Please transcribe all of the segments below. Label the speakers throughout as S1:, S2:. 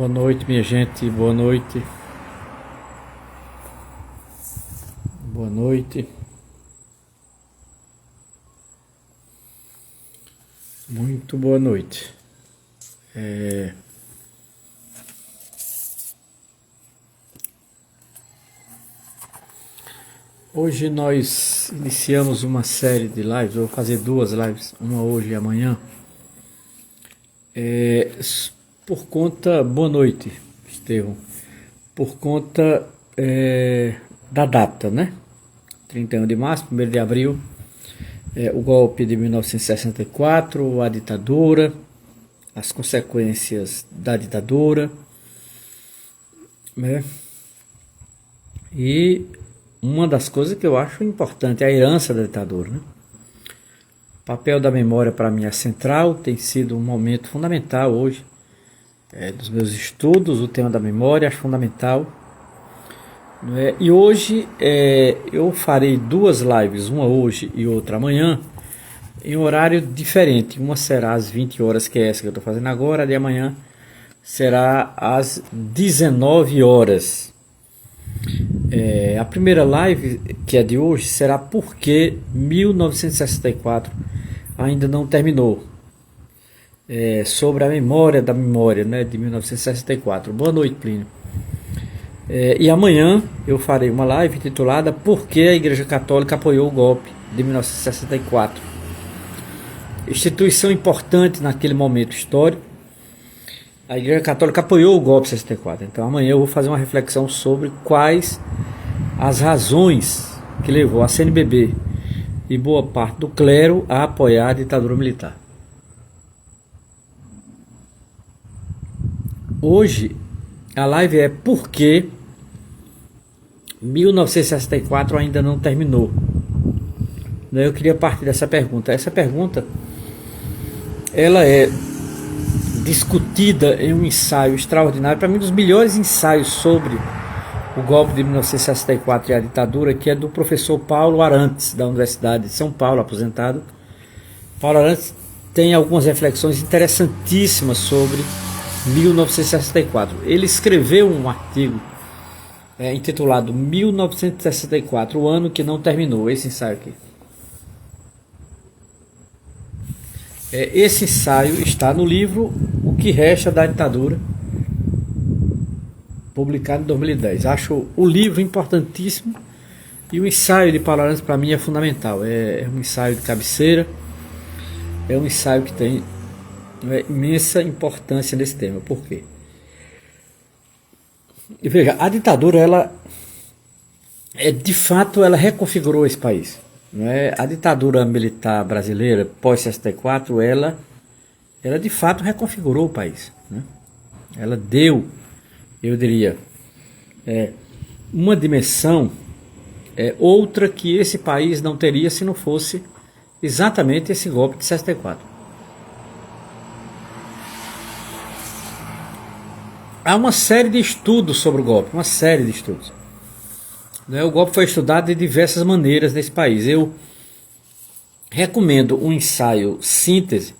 S1: Boa noite, minha gente. Boa noite. Boa noite. Muito boa noite. Hoje nós iniciamos uma série de lives. Eu vou fazer duas lives, uma hoje e amanhã. Por conta, boa noite, Estevão, por conta da data, né? 31 de março, 1º de abril, o golpe de 1964, a ditadura, as consequências da ditadura, né? E uma das coisas que eu acho importante é a herança da ditadura, né? O papel da memória para mim é central, tem sido um momento fundamental hoje dos meus estudos, o tema da memória é fundamental. Né? E hoje eu farei duas lives, uma hoje e outra amanhã, em horário diferente. Uma será às 20 horas, que é essa que eu estou fazendo agora, e amanhã será às 19 horas. A primeira live, que é de hoje, será porque 1964 ainda não terminou. Sobre a memória da memória, né, de 1964. Boa noite, Plínio. E amanhã eu farei uma live titulada Por que a Igreja Católica apoiou o golpe de 1964. Instituição importante naquele momento histórico. A Igreja Católica apoiou o golpe de 64. Então amanhã eu vou fazer uma reflexão sobre quais as razões que levou a CNBB e boa parte do clero a apoiar a ditadura militar. Hoje a live é por que 1964 ainda não terminou. Eu queria partir dessa pergunta. Essa pergunta ela é discutida em um ensaio extraordinário, para mim um dos melhores ensaios sobre o golpe de 1964 e a ditadura, que é do professor Paulo Arantes, da Universidade de São Paulo, aposentado. Paulo Arantes tem algumas reflexões interessantíssimas sobre 1964. Ele escreveu um artigo intitulado 1964, o ano que não terminou, esse ensaio aqui. Esse ensaio está no livro O que Resta da Ditadura, publicado em 2010. Acho o livro importantíssimo e o ensaio de Paulo Arantes para mim é fundamental. É um ensaio de cabeceira, é um ensaio que tem imensa importância nesse tema. Por quê? E veja, a ditadura, ela de fato ela reconfigurou esse país. A ditadura militar brasileira pós-64, ela de fato reconfigurou o país, né? Ela deu, eu diria, uma dimensão outra que esse país não teria se não fosse exatamente esse golpe de 64. Há uma série de estudos sobre o golpe, uma série de estudos. O golpe foi estudado de diversas maneiras nesse país. Eu recomendo um ensaio síntese,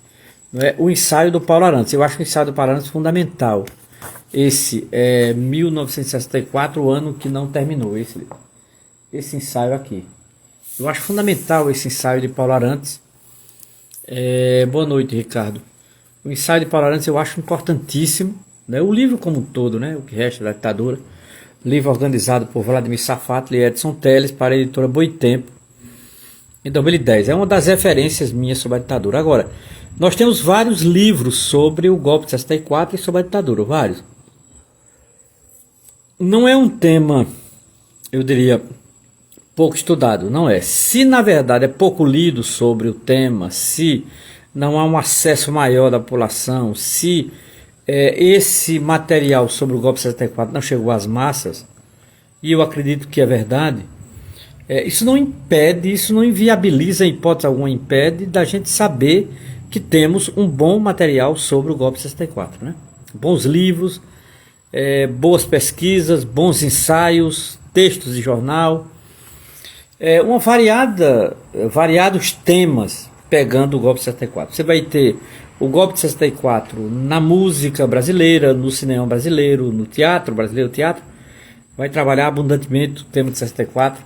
S1: o ensaio do Paulo Arantes. Eu acho o ensaio do Paulo Arantes fundamental. Esse é 1964, o ano que não terminou. Esse ensaio aqui. Eu acho fundamental esse ensaio de Paulo Arantes. Boa noite, Ricardo. O ensaio de Paulo Arantes eu acho importantíssimo. O livro como um todo, O que Resta da Ditadura, livro organizado por Vladimir Safatli e Edson Teles para a editora Boitempo, em 2010. É uma das referências minhas sobre a ditadura. Agora, nós temos vários livros sobre o golpe de 64 e sobre a ditadura, vários. Não é um tema, eu diria, pouco estudado, não é. Se na verdade é pouco lido sobre o tema, se não há um acesso maior da população, se esse material sobre o golpe de 64 não chegou às massas, e eu acredito que é verdade, isso não impede, isso não inviabiliza, em hipótese alguma impede da gente saber que temos um bom material sobre o golpe de 64, né? Bons livros, boas pesquisas, bons ensaios, textos de jornal, variados temas pegando o golpe de 64. Você vai ter o golpe de 64 na música brasileira, no cinema brasileiro, no teatro brasileiro, vai trabalhar abundantemente o tema de 64.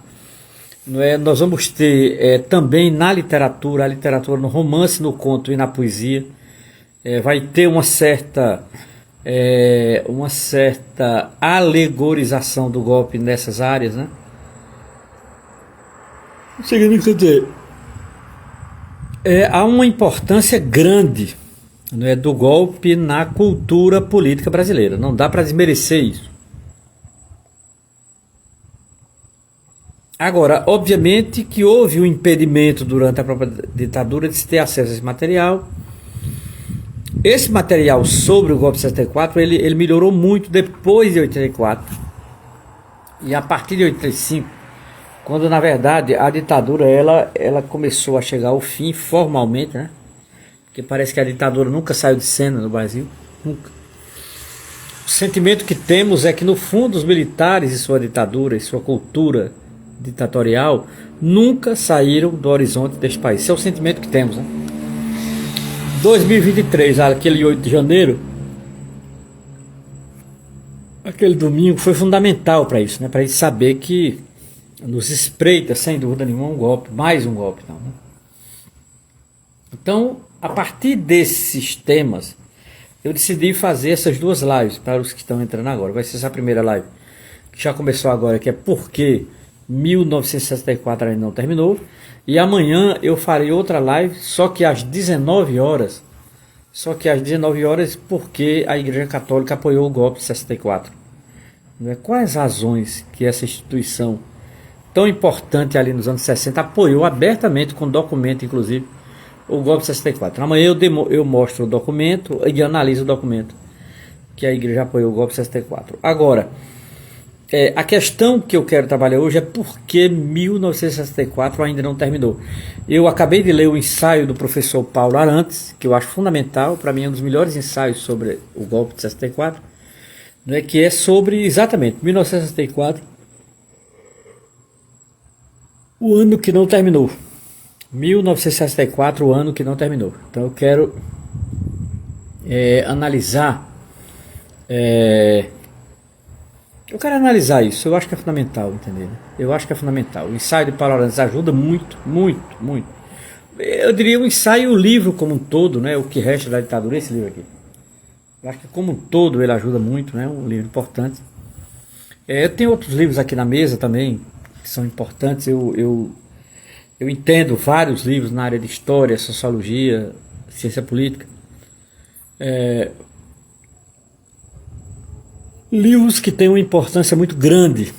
S1: Não é? Nós vamos ter também na literatura, a literatura no romance, no conto e na poesia, vai ter uma certa alegorização do golpe nessas áreas, né? Significa dizer, há uma importância grande, não é, do golpe na cultura política brasileira. Não dá para desmerecer isso. Agora, obviamente que houve um impedimento durante a própria ditadura de se ter acesso a esse material. Esse material sobre o golpe de 64, ele melhorou muito depois de 84 e a partir de 85, quando na verdade a ditadura ela começou a chegar ao fim formalmente, né? Porque parece que a ditadura nunca saiu de cena no Brasil, nunca. O sentimento que temos é que no fundo os militares e sua ditadura e sua cultura ditatorial nunca saíram do horizonte deste país. Esse é o sentimento que temos, né? 2023, aquele 8 de janeiro, aquele domingo foi fundamental para isso, né? Para a gente saber que nos espreita, sem dúvida nenhuma, um golpe, mais um golpe. Não, né? Então, a partir desses temas, eu decidi fazer essas duas lives para os que estão entrando agora. Vai ser essa primeira live, que já começou agora, que é por que 1964 ainda não terminou. E amanhã eu farei outra live, só que às 19 horas. Porque a Igreja Católica apoiou o golpe de 64. Quais razões que essa instituição tão importante ali nos anos 60 apoiou abertamente, com documento inclusive, o golpe de 64. Amanhã eu mostro o documento e analiso o documento que a Igreja apoiou o golpe de 64. Agora, a questão que eu quero trabalhar hoje é por que 1964 ainda não terminou. Eu acabei de ler o ensaio do professor Paulo Arantes, que eu acho fundamental, para mim é um dos melhores ensaios sobre o golpe de 64, né, que é sobre exatamente 1964, o ano que não terminou. 1964, o ano que não terminou. Então eu quero analisar isso. Eu acho que é fundamental, entendeu? Eu acho que é fundamental. O ensaio de Paulo Arantes ajuda muito, muito, muito. Eu diria o ensaio e o livro como um todo, né? O que resta da ditadura, esse livro aqui. Eu acho que como um todo ele ajuda muito, né? Um livro importante. Eu tenho outros livros aqui na mesa também, que são importantes. Eu entendo vários livros na área de história, sociologia, ciência política. Livros que têm uma importância muito grande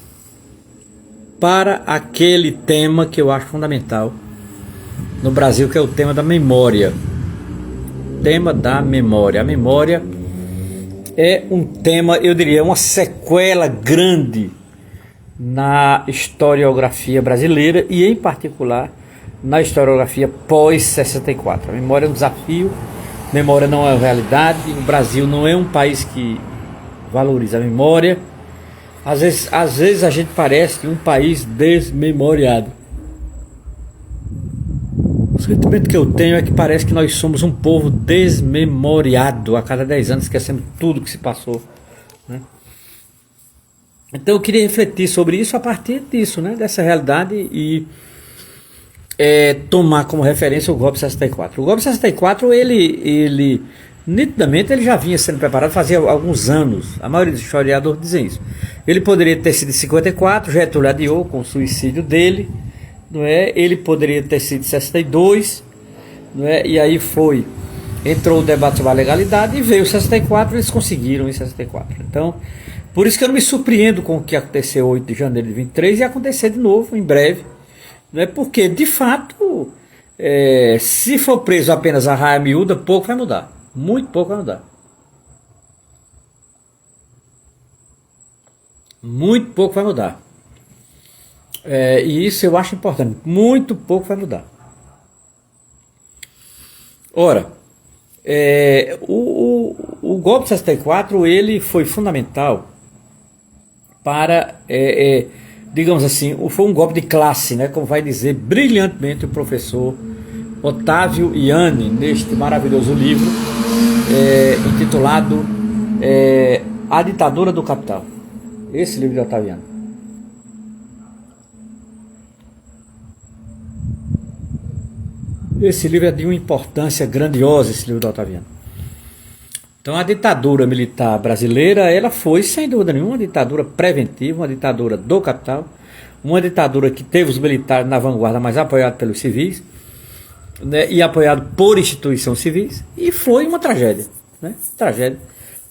S1: para aquele tema que eu acho fundamental no Brasil, que é o tema da memória. Tema da memória. A memória é um tema, eu diria, uma sequela grande na historiografia brasileira e, em particular, na historiografia pós-64. A memória é um desafio, a memória não é uma realidade, o Brasil não é um país que valoriza a memória. Às vezes a gente parece um país desmemoriado. O sentimento que eu tenho é que parece que nós somos um povo desmemoriado. A cada 10 anos esquecemos tudo que se passou, né? Então eu queria refletir sobre isso a partir disso, né? Dessa realidade e tomar como referência o golpe de 64. O golpe de 64, ele nitidamente ele já vinha sendo preparado fazia alguns anos. A maioria dos historiadores dizem isso. Ele poderia ter sido em 54, Getúlio adiou com o suicídio dele, não é? Ele poderia ter sido em 62, não é? E aí entrou o debate sobre a legalidade e veio 64, eles conseguiram em 64. Então, por isso que eu não me surpreendo com o que aconteceu 8 de janeiro de 23 e acontecer de novo em breve, não é? Porque de fato, se for preso apenas a raia miúda, pouco vai mudar. Muito pouco vai mudar. Muito pouco vai mudar. E isso eu acho importante. Muito pouco vai mudar. Ora, o golpe de 64 ele foi fundamental para, digamos assim, foi um golpe de classe, né? Como vai dizer brilhantemente o professor Otávio Yanni neste maravilhoso livro intitulado A Ditadura do Capital. Esse livro de Otávio Yanni. Esse livro é de uma importância grandiosa, esse livro do Otávio Yanni. Então a ditadura militar brasileira, ela foi sem dúvida nenhuma uma ditadura preventiva, uma ditadura do capital, uma ditadura que teve os militares na vanguarda, mas apoiado pelos civis, né, e apoiado por instituições civis, e foi uma tragédia, né? Tragédia.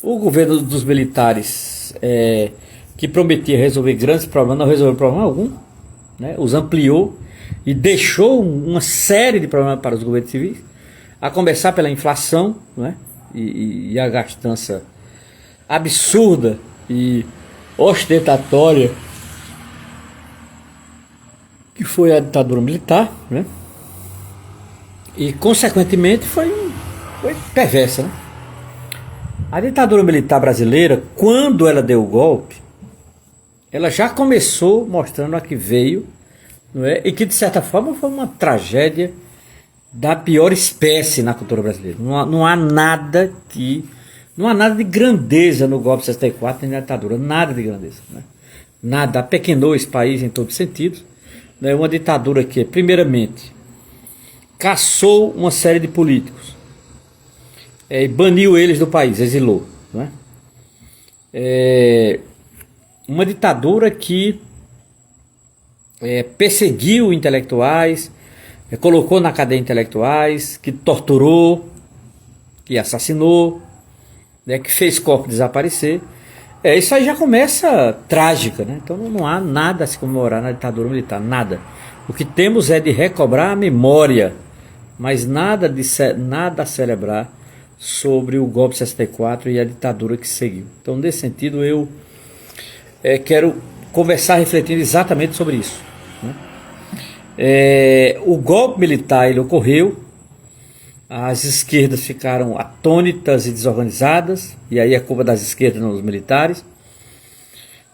S1: O governo dos militares, que prometia resolver grandes problemas, não resolveu problema algum, né? Os ampliou e deixou uma série de problemas para os governos civis, a começar pela inflação, né? E a gastança absurda e ostentatória que foi a ditadura militar, né? E consequentemente foi perversa, né? A ditadura militar brasileira, quando ela deu o golpe, ela já começou mostrando a que veio, não é? E que de certa forma foi uma tragédia da pior espécie na cultura brasileira. Não há nada de grandeza no golpe de 64 nem na ditadura, nada de grandeza, né? Nada, apequenou esse país em todos os sentidos, né? Uma ditadura que, primeiramente, caçou uma série de políticos, e baniu eles do país, exilou, né? Uma ditadura que perseguiu intelectuais, colocou na cadeia intelectuais, que torturou, que assassinou, né, que fez corpo desaparecer. Isso aí já começa trágica, né? Então não há nada a se comemorar na ditadura militar, nada. O que temos é de recobrar a memória, mas nada a celebrar sobre o golpe de 64 e a ditadura que seguiu. Então, nesse sentido, eu quero conversar refletindo exatamente sobre isso, né? O golpe militar ele ocorreu, as esquerdas ficaram atônitas e desorganizadas, e aí a culpa das esquerdas não dos militares.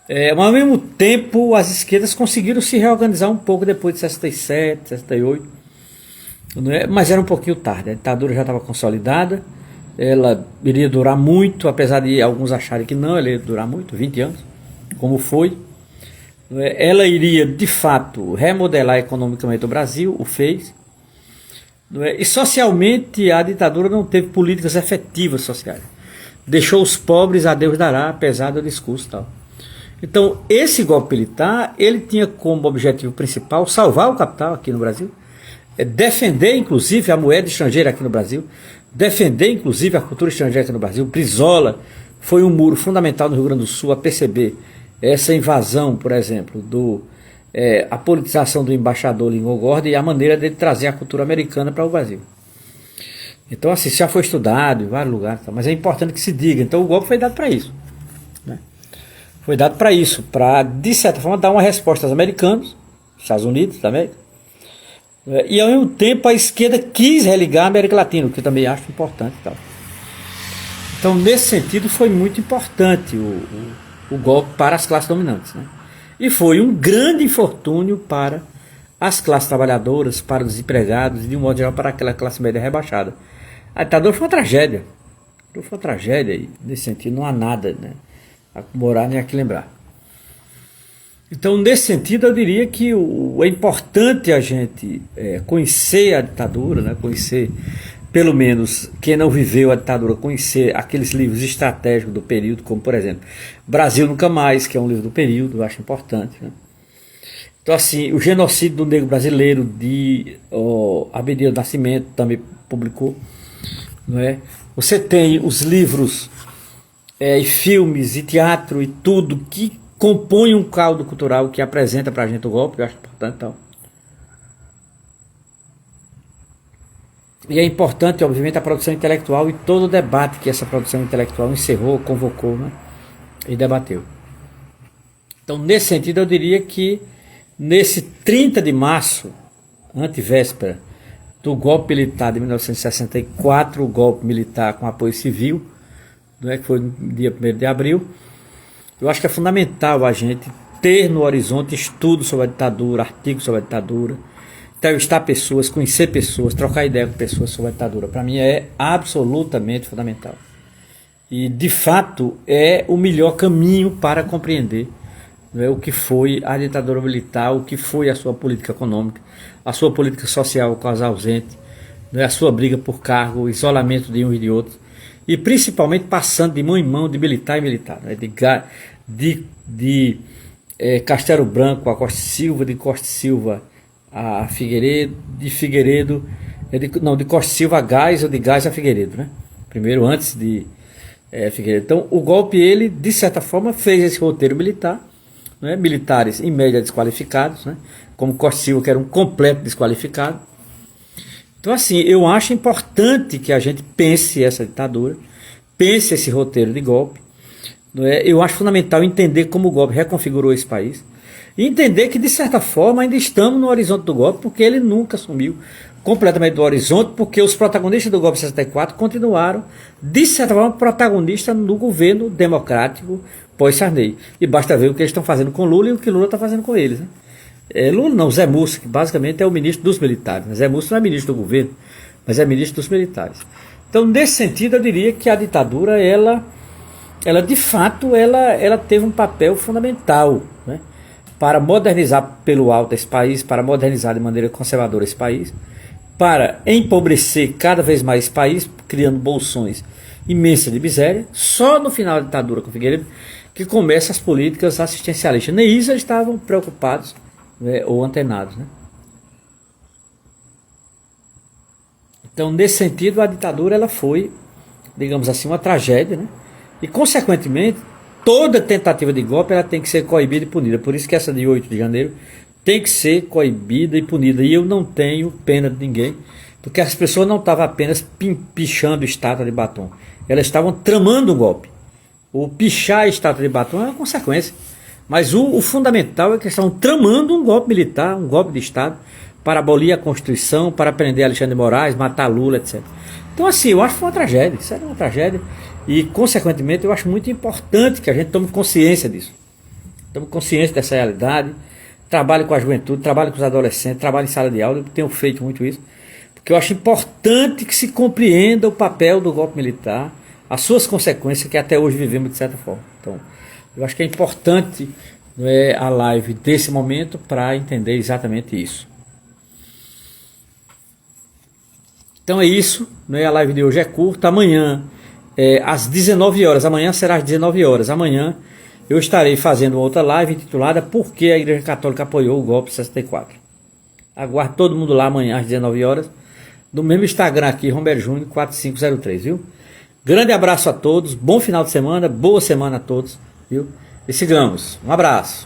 S1: Mas ao mesmo tempo as esquerdas conseguiram se reorganizar um pouco depois de 67, 68, né? Mas era um pouquinho tarde, a ditadura já estava consolidada, ela iria durar muito, apesar de alguns acharem que não, ela ia durar muito, 20 anos, como foi. Ela iria, de fato, remodelar economicamente o Brasil, o fez. E socialmente a ditadura não teve políticas efetivas sociais. Deixou os pobres a Deus dará, apesar do discurso e tal. Então, esse golpe militar, ele tinha como objetivo principal salvar o capital aqui no Brasil, defender, inclusive, a moeda estrangeira aqui no Brasil, defender, inclusive, a cultura estrangeira aqui no Brasil. Brizola foi um muro fundamental no Rio Grande do Sul a perceber essa invasão, por exemplo, a politização do embaixador Lincoln Gordon e a maneira dele trazer a cultura americana para o Brasil. Então, assim, já foi estudado em vários lugares, mas é importante que se diga. Então, o golpe foi dado para isso, né? Foi dado para isso, para, de certa forma, dar uma resposta aos americanos, Estados Unidos também, e ao mesmo tempo a esquerda quis religar a América Latina, o que eu também acho importante e tal. Então, nesse sentido, foi muito importante o golpe para as classes dominantes, né? E foi um grande infortúnio para as classes trabalhadoras, para os desempregados e, de um modo geral, para aquela classe média rebaixada. A ditadura foi uma tragédia. Foi uma tragédia e, nesse sentido, não há nada, né, a comemorar nem a que lembrar. Então, nesse sentido, eu diria que é importante a gente conhecer a ditadura, né, conhecer, pelo menos, quem não viveu a ditadura, conhecer aqueles livros estratégicos do período, como, por exemplo, Brasil Nunca Mais, que é um livro do período, eu acho importante, né? Então, assim, o genocídio do negro brasileiro, de Abdias Nascimento, também publicou, não é? Você tem os livros, e filmes, e teatro, e tudo que compõe um caldo cultural que apresenta para a gente o golpe, eu acho importante, então. E é importante, obviamente, a produção intelectual e todo o debate que essa produção intelectual encerrou, convocou, né, e debateu. Então, nesse sentido, eu diria que nesse 30 de março, antevéspera do golpe militar de 1964, o golpe militar com apoio civil, né, que foi no dia 1º de abril, eu acho que é fundamental a gente ter no horizonte estudos sobre a ditadura, artigos sobre a ditadura, entrevistar pessoas, conhecer pessoas, trocar ideia com pessoas sobre a ditadura, para mim é absolutamente fundamental. E, de fato, é o melhor caminho para compreender, né, o que foi a ditadura militar, o que foi a sua política econômica, a sua política social com as ausentes, né, a sua briga por cargo, o isolamento de um e de outro, e principalmente passando de mão em mão de militar em militar, né, de Castelo Branco a Costa Silva, de Costa Silva a Figueiredo, de Figueiredo, de Costa Silva a Gás, ou de Gás a Figueiredo, né? Primeiro, antes de Figueiredo. Então, o golpe, ele, de certa forma, fez esse roteiro militar, né? Militares, em média, desqualificados, né? Como Costa Silva, que era um completo desqualificado. Então, assim, eu acho importante que a gente pense essa ditadura, pense esse roteiro de golpe. Eu acho fundamental entender como o golpe reconfigurou esse país e entender que, de certa forma, ainda estamos no horizonte do golpe, porque ele nunca sumiu completamente do horizonte, porque os protagonistas do golpe de 64 continuaram, de certa forma, protagonistas no governo democrático pós-Sarney. E basta ver o que eles estão fazendo com Lula e o que Lula está fazendo com eles, né? Lula não, Zé Múcio, que basicamente é o ministro dos militares. Zé Múcio não é ministro do governo, mas é ministro dos militares. Então, nesse sentido, eu diria que a ditadura, ela de fato, ela teve um papel fundamental, né, para modernizar pelo alto esse país, para modernizar de maneira conservadora esse país, para empobrecer cada vez mais esse país, criando bolsões imensas de miséria. Só no final da ditadura com Figueiredo que começam as políticas assistencialistas. Nem isso eles estavam preocupados, né, ou antenados, né? Então, nesse sentido, a ditadura, ela foi, digamos assim, uma tragédia, né? E, consequentemente, toda tentativa de golpe, ela tem que ser coibida e punida. Por isso que essa de 8 de janeiro tem que ser coibida e punida. E eu não tenho pena de ninguém, porque as pessoas não estavam apenas pichando estátua de batom. Elas estavam tramando um golpe. O pichar a estátua de batom é uma consequência. Mas o fundamental é que eles estavam tramando um golpe militar, um golpe de Estado, para abolir a Constituição, para prender Alexandre de Moraes, matar Lula, etc. Então, assim, eu acho que foi uma tragédia. Isso era uma tragédia. E, consequentemente, eu acho muito importante que a gente tome consciência disso. Tome consciência dessa realidade. Trabalhe com a juventude, trabalhe com os adolescentes, trabalhe em sala de aula. Eu tenho feito muito isso. Porque eu acho importante que se compreenda o papel do golpe militar, as suas consequências, que até hoje vivemos de certa forma. Então, eu acho que é importante, né, a live desse momento para entender exatamente isso. Então é isso, né? A live de hoje é curta. Amanhã, às 19 horas, amanhã será às 19 horas. Amanhã eu estarei fazendo outra live intitulada Por que a Igreja Católica apoiou o golpe de 64. Aguardo todo mundo lá amanhã às 19 horas, no mesmo Instagram aqui, Romero Júnior 4503, viu? Grande abraço a todos, bom final de semana, boa semana a todos, viu? E sigamos. Um abraço.